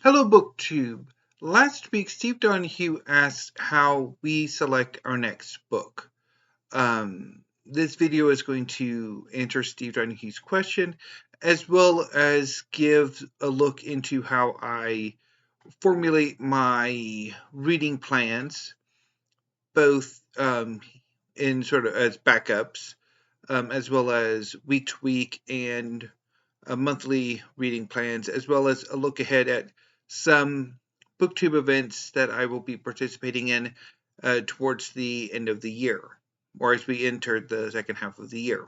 Hello, BookTube. Last week, Steve Donahue asked how we select our next book. This video is going to answer Steve Donahue's question, as well as give a look into how I formulate my reading plans, both in sort of as backups, as well as week to week and monthly reading plans, as well as a look ahead at some BookTube events that I will be participating in towards the end of the year, or as we enter the second half of the year,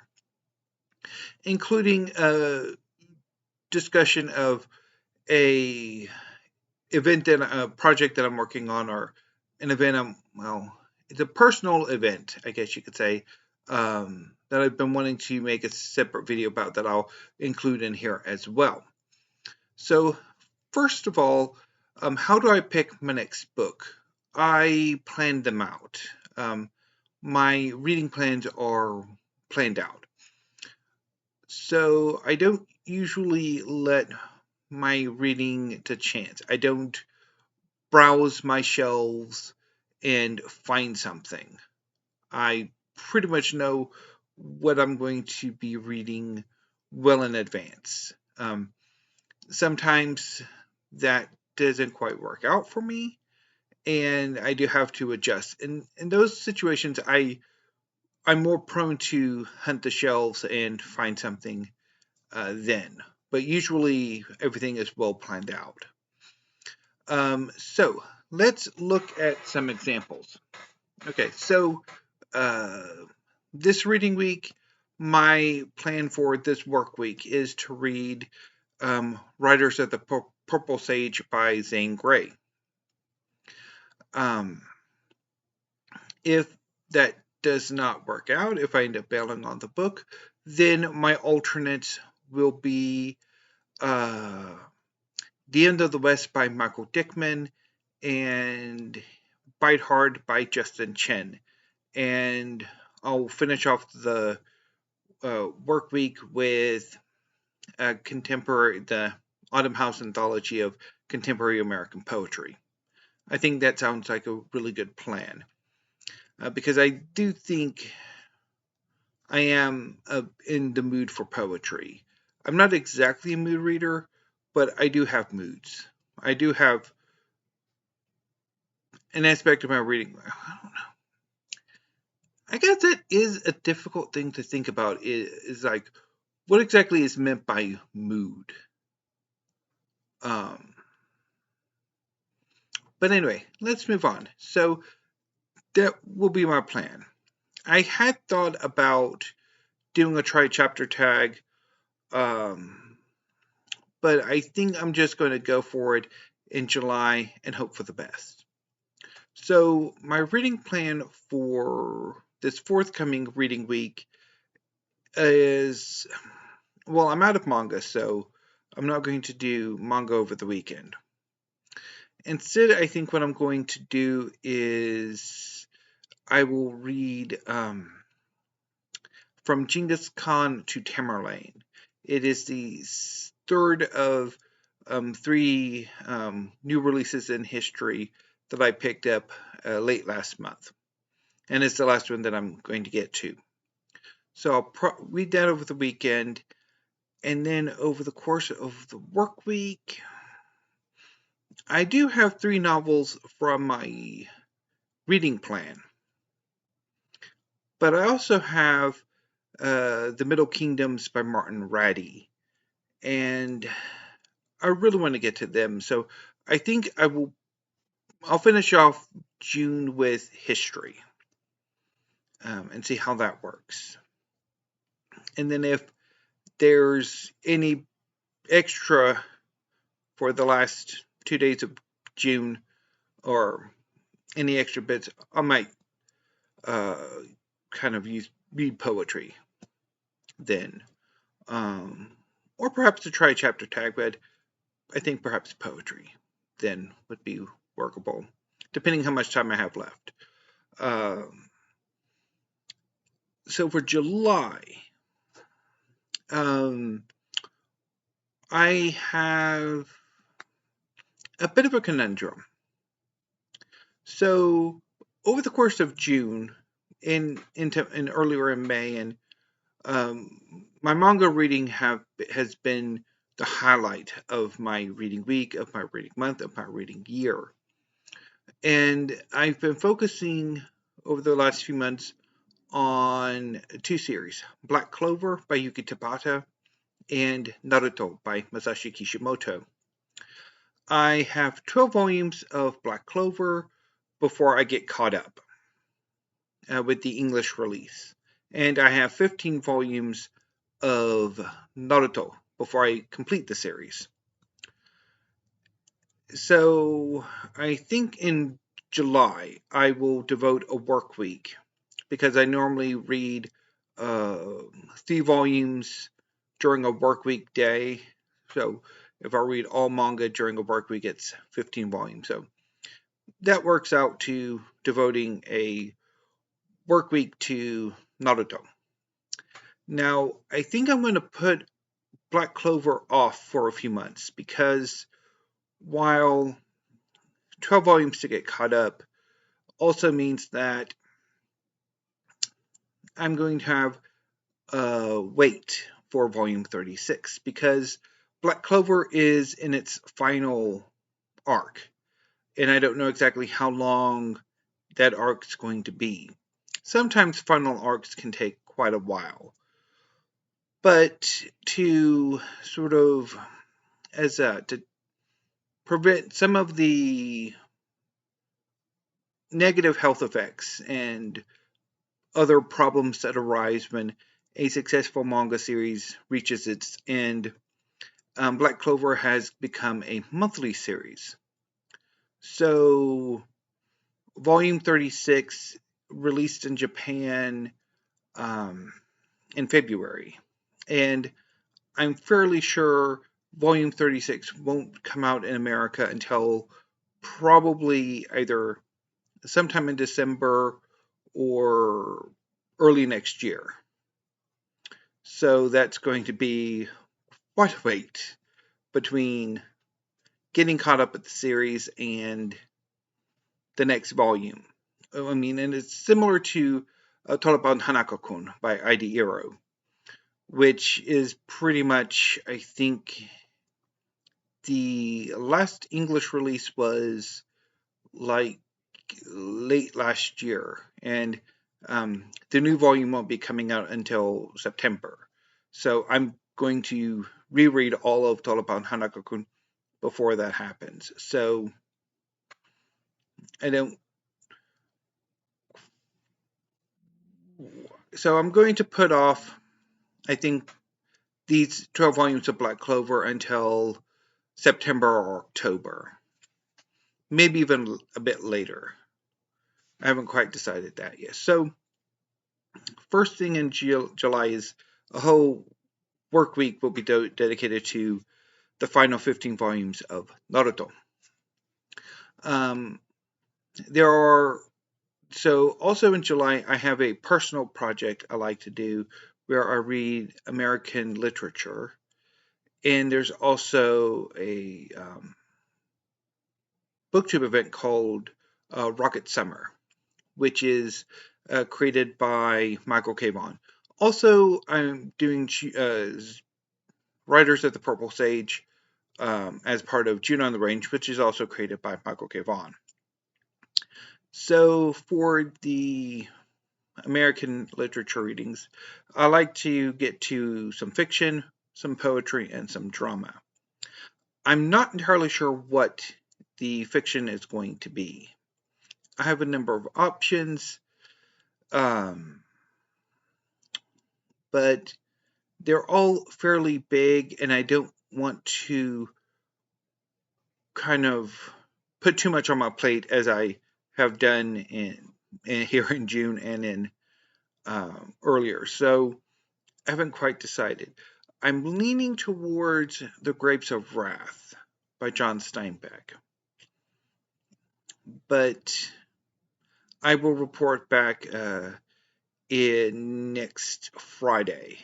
including a discussion of a project that I'm working on, or an event it's a personal event, I guess you could say, that I've been wanting to make a separate video about that I'll include in here as well. So first of all, how do I pick my next book? I plan them out. My reading plans are planned out. So I don't usually let my reading to chance. I don't browse my shelves and find something. I pretty much know what I'm going to be reading well in advance. Sometimes that doesn't quite work out for me, and I do have to adjust. In those situations, I'm more prone to hunt the shelves and find something then. But usually everything is well planned out. So let's look at some examples. Okay, so this reading week, my plan for this work week is to read Riders of the Purple Sage by Zane Grey. If that does not work out, if I end up bailing on the book, then my alternates will be The End of the West by Michael Dickman and Bite Hard by Justin Chen. And I'll finish off the work week with the Autumn House Anthology of Contemporary American Poetry. I think that sounds like a really good plan, because I do think I am in the mood for poetry. I'm not exactly a mood reader, but I do have moods. I do have an aspect of my reading. I don't know. I guess that is a difficult thing to think about. Is like, what exactly is meant by mood? But anyway, let's move on. So that will be my plan. I had thought about doing a try chapter tag, but I think I'm just going to go for it in July and hope for the best. So my reading plan for this forthcoming reading week is, well, I'm out of manga, so I'm not going to do manga over the weekend. Instead, I think what I'm going to do is I will read From Genghis Khan to Tamerlane. It is the third of 3 new releases in history that I picked up late last month. And it's the last one that I'm going to get to. So I'll read that over the weekend. And then over the course of the work week, I do have 3 novels from my reading plan. But I also have The Middle Kingdoms by Martin Ratty. And I really want to get to them. So I think I'll finish off June with history and see how that works. And then if there's any extra for the last 2 days of June, or any extra bits, I might kind of read poetry then. Or perhaps to try a chapter tag, but I think perhaps poetry then would be workable, depending how much time I have left. So for July, I have a bit of a conundrum. So over the course of June, and earlier in May, and my manga reading has been the highlight of my reading week, of my reading month, of my reading year. And I've been focusing over the last few months on two series, Black Clover by Yuki Tabata and Naruto by Masashi Kishimoto. I have 12 volumes of Black Clover before I get caught up with the English release. And I have 15 volumes of Naruto before I complete the series. So I think in July I will devote a work week because I normally read 3 volumes during a work week day. So if I read all manga during a work week, it's 15 volumes. So that works out to devoting a work week to Naruto. Now, I think I'm going to put Black Clover off for a few months because while 12 volumes to get caught up also means that I'm going to have wait for volume 36 because Black Clover is in its final arc, and I don't know exactly how long that arc's going to be. Sometimes final arcs can take quite a while, but to sort of to prevent some of the negative health effects and other problems that arise when a successful manga series reaches its end, Black Clover has become a monthly series. So, Volume 36 released in Japan in February. And I'm fairly sure Volume 36 won't come out in America until probably either sometime in December or early next year. So that's going to be quite a wait between getting caught up with the series and the next volume. I mean, and it's similar to Toroban Hanako-kun by Ida Iro, which is pretty much, I think, the last English release was like late last year, and the new volume won't be coming out until September. So I'm going to reread all of Toroban Hanako-kun before that happens. So I don't. So I'm going to put off, I think, these 12 volumes of Black Clover until September or October. Maybe even a bit later. I haven't quite decided that yet. So first thing in July is a whole work week will be dedicated to the final 15 volumes of Naruto. There are So also in July, I have a personal project I like to do where I read American literature. And there's also a booktube event called Rocket Summer, which is created by Michael K. Vaughan. Also, I'm doing Writers of the Purple Sage as part of June on the Range, which is also created by Michael K. Vaughan. So for the American literature readings, I like to get to some fiction, some poetry, and some drama. I'm not entirely sure what the fiction is going to be. I have a number of options, but they're all fairly big, and I don't want to kind of put too much on my plate as I have done here in June and in earlier. So I haven't quite decided. I'm leaning towards The Grapes of Wrath by John Steinbeck. But I will report back in next Friday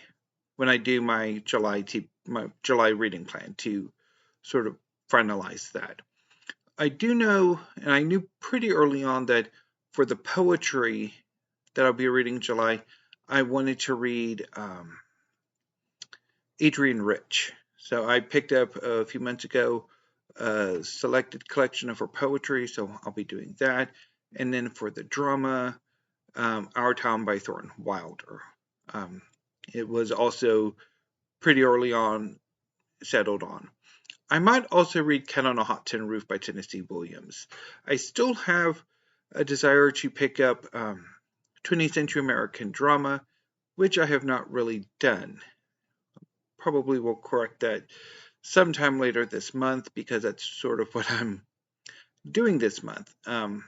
when I do my July reading plan to sort of finalize that. I do know, and I knew pretty early on that for the poetry that I'll be reading in July, I wanted to read Adrienne Rich. So I picked up a few months ago a selected collection of her poetry, so I'll be doing that. And then for the drama, Our Town by Thornton Wilder. It was also pretty early on settled on. I might also read Cat on a Hot Tin Roof by Tennessee Williams. I still have a desire to pick up 20th Century American drama, which I have not really done. Probably will correct that sometime later this month because that's sort of what I'm doing this month. I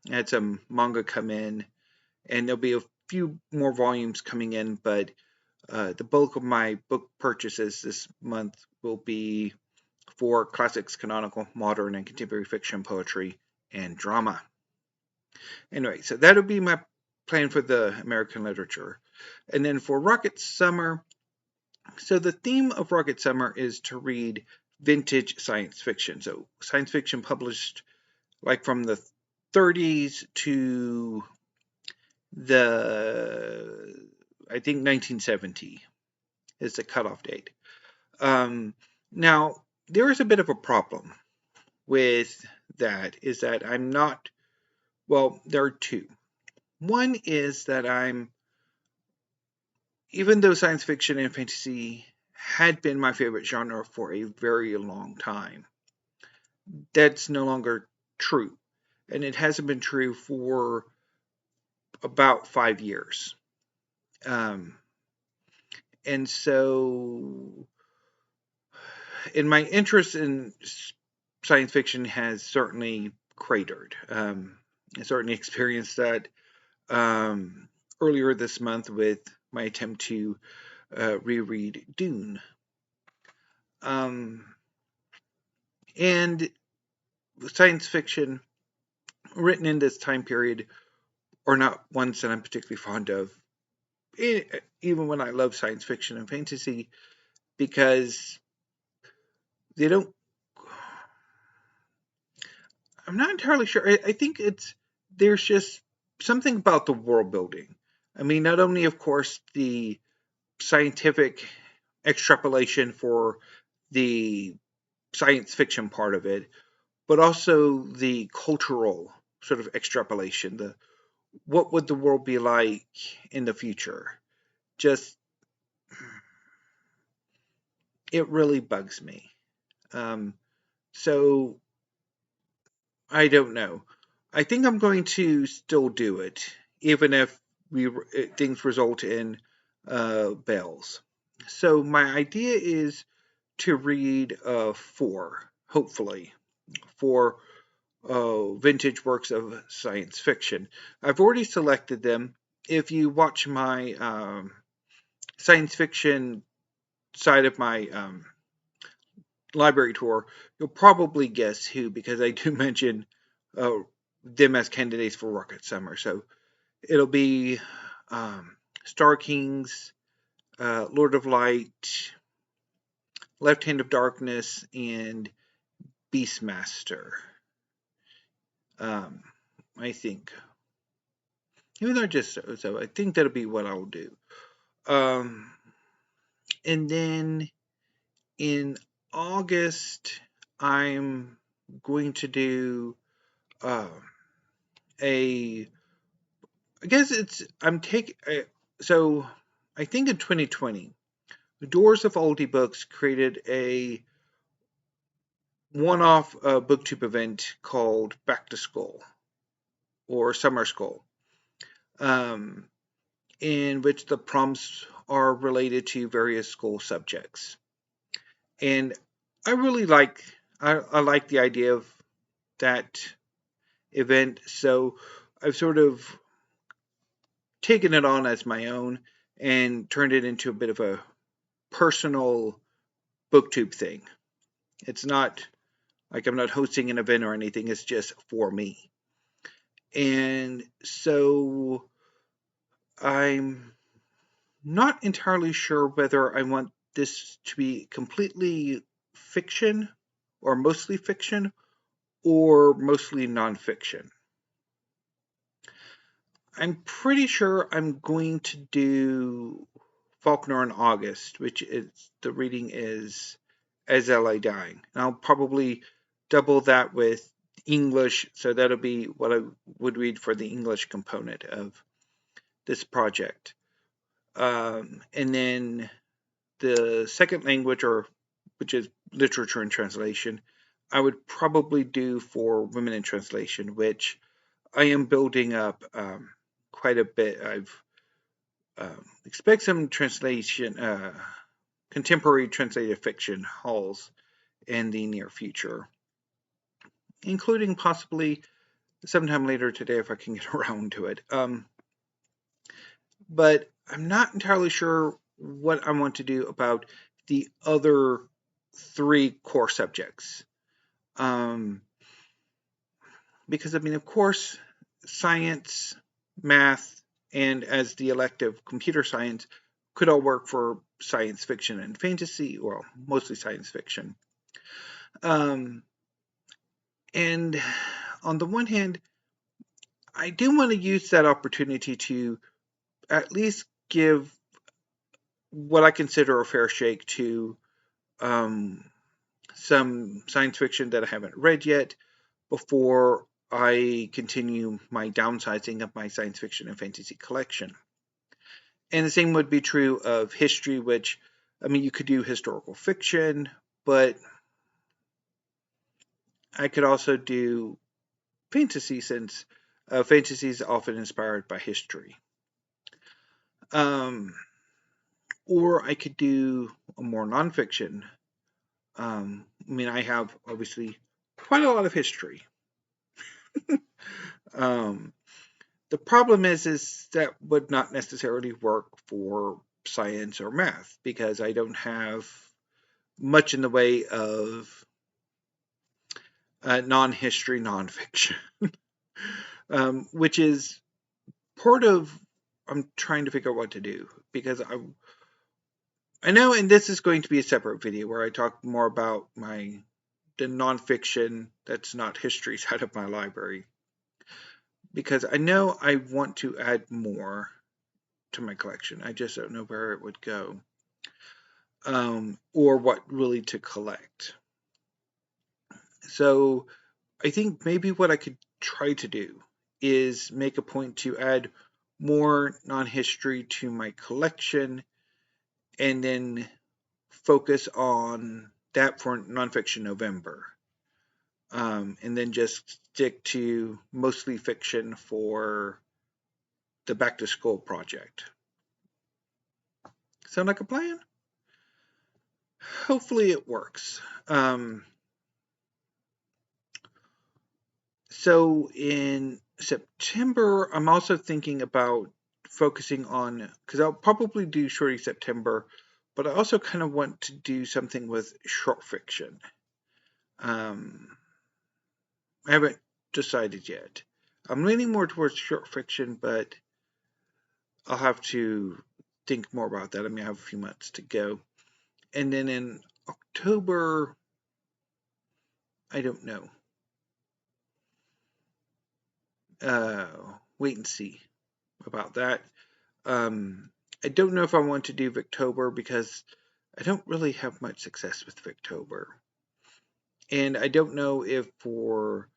had some manga come in, and there'll be a few more volumes coming in, but the bulk of my book purchases this month will be for classics, canonical, modern, and contemporary fiction, poetry, and drama. Anyway, so that'll be my plan for the American literature. And then for Rocket Summer, so the theme of Rocket Summer is to read vintage science fiction. So science fiction published like from the 30s to I think 1970 is the cutoff date. Now, there is a bit of a problem with that, is that I'm not, well, there are two. One is that even though science fiction and fantasy had been my favorite genre for a very long time, that's no longer true. And it hasn't been true for about 5 years. And so, and my interest in science fiction has certainly cratered. I certainly experienced that earlier this month with my attempt to reread Dune. And science fiction written in this time period are not ones that I'm particularly fond of, even when I love science fiction and fantasy, because they don't. I'm not entirely sure. I think there's just something about the world building. I mean, not only, of course, the scientific extrapolation for the science fiction part of it, but also the cultural sort of extrapolation. What would the world be like in the future? Just, it really bugs me. So I don't know. I think I'm going to still do it, even if things result in bells. So my idea is to read 4, hopefully, 4 vintage works of science fiction. I've already selected them. If you watch my science fiction side of my library tour, you'll probably guess who, because I do mention them as candidates for Rocket Summer. So it'll be Star Kings, Lord of Light, Left Hand of Darkness, and Beastmaster. I think. Even though so I think that'll be what I'll do. And then in August, I'm going to do I guess so I think in 2020, the Doors of Oldie Books created a one-off booktube event called Back to School or Summer School, in which the prompts are related to various school subjects. And I really like the idea of that event, so I've sort of taken it on as my own and turned it into a bit of a personal booktube thing. It's not like I'm not hosting an event or anything, it's just for me. And so I'm not entirely sure whether I want this to be completely fiction or mostly fiction, or mostly nonfiction. I'm pretty sure I'm going to do Faulkner in August, which is the reading is As I Lay Dying. And I'll probably double that with English, so that'll be what I would read for the English component of this project. And then the second language, which is literature and translation, I would probably do for Women in Translation, which I am building up quite a bit. I've expect some translation, contemporary translated fiction hauls in the near future, including possibly sometime later today if I can get around to it. But I'm not entirely sure what I want to do about the other 3 core subjects. Because, I mean, of course, science, math, and as the elective computer science could all work for science fiction and fantasy, well, mostly science fiction. And on the one hand, I do want to use that opportunity to at least give what I consider a fair shake to some science fiction that I haven't read yet before I continue my downsizing of my science fiction and fantasy collection. And the same would be true of history, which, I mean, you could do historical fiction, but I could also do fantasy since fantasy is often inspired by history. Or I could do a more nonfiction. I mean, I have obviously quite a lot of history. The problem is that would not necessarily work for science or math because I don't have much in the way of non-history nonfiction, which is part of I'm trying to figure out what to do because I know, and this is going to be a separate video where I talk more about the nonfiction that's not history side of my library. Because I know I want to add more to my collection. I just don't know where it would go. Or what really to collect. So I think maybe what I could try to do is make a point to add more non-history to my collection and then focus on that for Nonfiction November. And then just stick to mostly fiction for the Back to School project. Sound like a plan? Hopefully it works. So in September, I'm also thinking about focusing on, because I'll probably do Shorty September, but I also kind of want to do something with short fiction. I haven't decided yet. I'm leaning more towards short fiction, but I'll have to think more about that. I mean, I have a few months to go. And then in October, I don't know. Wait and see about that. I don't know if I want to do Victober because I don't really have much success with Victober. And I don't know if for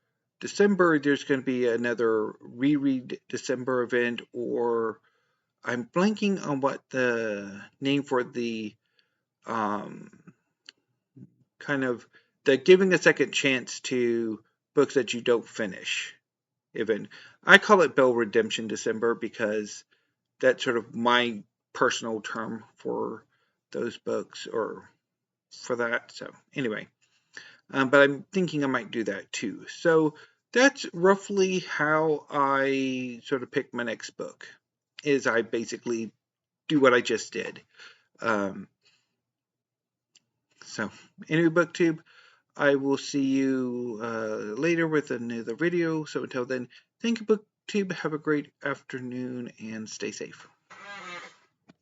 December there's going to be another reread December event, or I'm blanking on what the name for the kind of the giving a second chance to books that you don't finish event. I call it Bell Redemption December because that's sort of my personal term for those books or for that. So anyway, but I'm thinking I might do that too. So that's roughly how I sort of pick my next book. Is I basically do what I just did. So anyway, BookTube, I will see you later with another video. So until then, thank you, BookTube. Have a great afternoon and stay safe.